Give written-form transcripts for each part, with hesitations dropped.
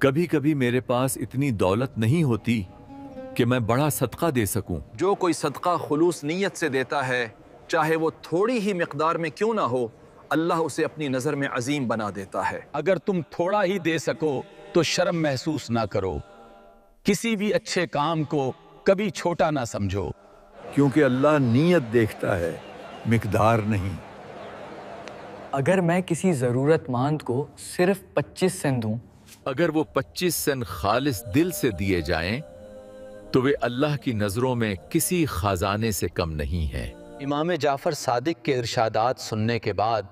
कभी कभी मेरे पास इतनी दौलत नहीं होती कि मैं बड़ा सदका दे सकूं। जो कोई सदका खुलूस नीयत से देता है, चाहे वो थोड़ी ही मिकदार में क्यों ना हो, अल्लाह उसे अपनी नज़र में अजीम बना देता है। अगर तुम थोड़ा ही दे सको तो शर्म महसूस ना करो, किसी भी अच्छे काम को कभी छोटा ना समझो, क्योंकि अल्लाह नीयत देखता है, मिकदार नहीं। अगर मैं किसी ज़रूरतमंद को सिर्फ 25 सेंट दूं, अगर वो 25 सेंट खालिस दिल से दिए जाएं, तो वे अल्लाह की नजरों में किसी खजाने से कम नहीं है। इमाम जाफर सादिक के इरशादात सुनने के बाद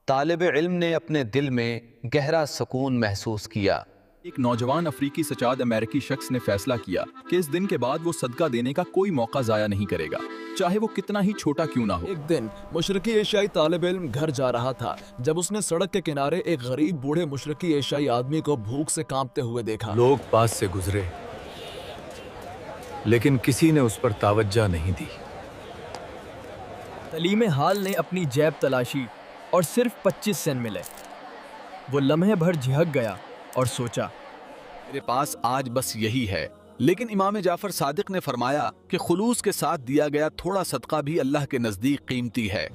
तालिब इल्म ने अपने दिल में गहरा सुकून महसूस किया। एक नौजवान अफ्रीकी सचाद अमेरिकी शख्स ने फैसला किया कि इस दिन के बाद वो सदका देने का कोई मौका जाया नहीं करेगा, चाहे वो कितना ही छोटा क्यों ना हो। एक दिन मुशरकी एशियाई तालिब इल्म घर जा रहा था जब उसने सड़क के किनारे एक गरीब बूढ़े मुशरकी एशियाई आदमी को भूख से कांपते हुए देखा। लोग पास से गुजरे, लेकिन किसी ने उस पर तावज्जो नहीं दी। तलीम हाल ने अपनी जेब तलाशी और सिर्फ 25 सेंट मिले। वो लम्हे भर झिझक गया और सोचा, मेरे पास आज बस यही है। लेकिन इमाम जाफर सादिक ने फरमाया कि खुलूस के साथ दिया गया थोड़ा सदका भी अल्लाह के नजदीक कीमती है।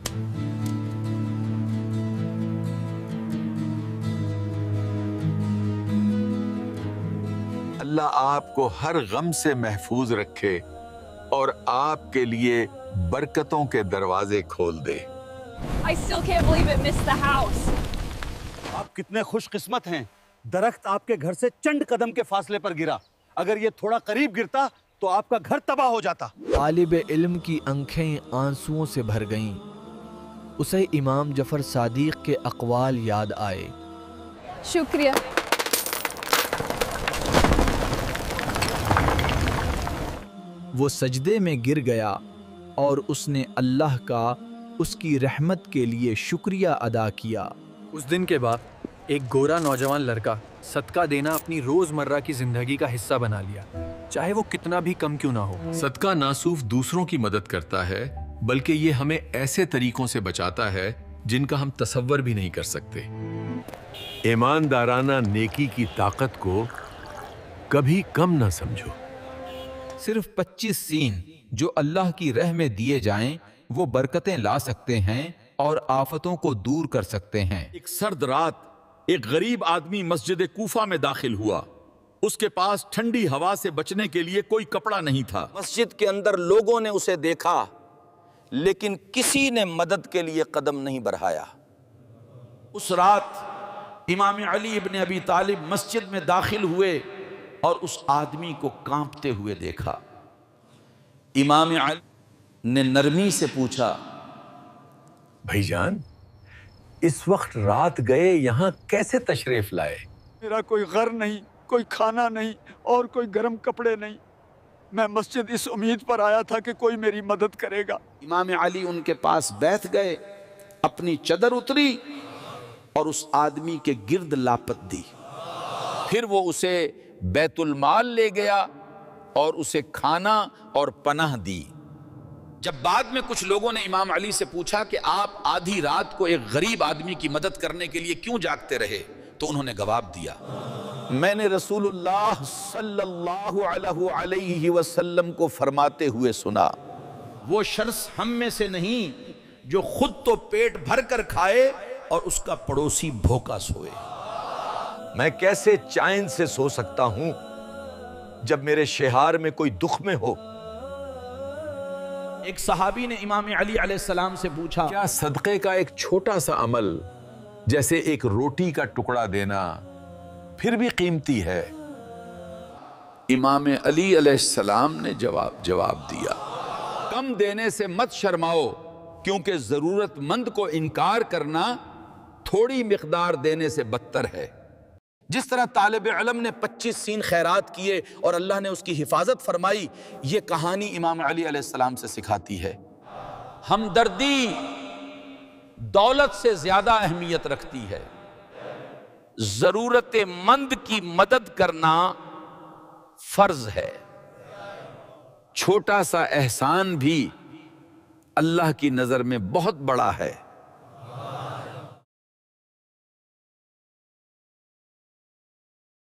अल्लाह आपको हर गम से महफूज रखे और आपके लिए बरकतों के दरवाजे खोल दे। I still can't believe it missed the house. आप कितने खुशकिस्मत हैं, दरख्त आपके घर से चंद कदम के फासले पर गिरा। अगर ये थोड़ा करीब गिरता तो आपका घर तबाह हो जाता। तालिब इल्म की आंखें आंसुओं से भर गईं। उसे इमाम जफर सादिक के अक़वाल याद आए। शुक्रिया। वो सजदे में गिर गया और उसने अल्लाह का उसकी रहमत के लिए शुक्रिया अदा किया। उस दिन के बाद एक गोरा नौजवान लड़का सदका देना अपनी रोजमर्रा की जिंदगी का हिस्सा बना लिया, चाहे वो कितना भी कम क्यों ना हो। सदका ना सिर्फ दूसरों की मदद करता है, बल्कि ये हमें ऐसे तरीकों से बचाता है जिनका हम तसव्वुर भी नहीं कर सकते। ईमानदाराना नेकी की ताकत को कभी कम ना समझो। सिर्फ 25 सीन जो अल्लाह की राह में दिए जाएं, वो बरकतें ला सकते हैं और आफतों को दूर कर सकते हैं। एक सर्द रात एक गरीब आदमी मस्जिद कूफा में दाखिल हुआ। उसके पास ठंडी हवा से बचने के लिए कोई कपड़ा नहीं था। मस्जिद के अंदर लोगों ने उसे देखा, लेकिन किसी ने मदद के लिए कदम नहीं बढ़ाया। उस रात इमाम अली इब्न अबी तालिब मस्जिद में दाखिल हुए और उस आदमी को कांपते हुए देखा। इमाम अली ने नरमी से पूछा, भाईजान, इस वक्त रात गए यहाँ कैसे तशरीफ लाए? मेरा कोई घर नहीं, कोई खाना नहीं और कोई गर्म कपड़े नहीं। मैं मस्जिद इस उम्मीद पर आया था कि कोई मेरी मदद करेगा। इमाम अली उनके पास बैठ गए, अपनी चदर उतरी और उस आदमी के गिर्द लापत दी। फिर वो उसे बैतुल माल ले गया और उसे खाना और पनाह दी। जब बाद में कुछ लोगों ने इमाम अली से पूछा कि आप आधी रात को एक गरीब आदमी की मदद करने के लिए क्यों जागते रहे, तो उन्होंने जवाब दिया, मैंने रसूलुल्लाह सल्लल्लाहु अलैहि वसल्लम को फरमाते हुए सुना, वो शख्स हम में से नहीं जो खुद तो पेट भर कर खाए और उसका पड़ोसी भूखा सोए। मैं कैसे चैन से सो सकता हूं जब मेरे शेहार में कोई दुख में हो। एक सहाबी ने इमाम अली अलैहिस्सलाम से पूछा, क्या सदक़े का एक छोटा सा अमल जैसे एक रोटी का टुकड़ा देना फिर भी कीमती है? इमाम अली अलैहिस्सलाम ने जवाब दिया, कम देने से मत शर्माओ, क्योंकि जरूरतमंद को इनकार करना थोड़ी मिकदार देने से बदतर है। जिस तरह तालिब इल्म ने 25 सीन खैरात किए और अल्लाह ने उसकी हिफाजत फरमाई, ये कहानी इमाम अली अलैहिस्सलाम से सिखाती है। हमदर्दी दौलत से ज्यादा अहमियत रखती है। जरूरतमंद की मदद करना फर्ज है। छोटा सा एहसान भी अल्लाह की नजर में बहुत बड़ा है।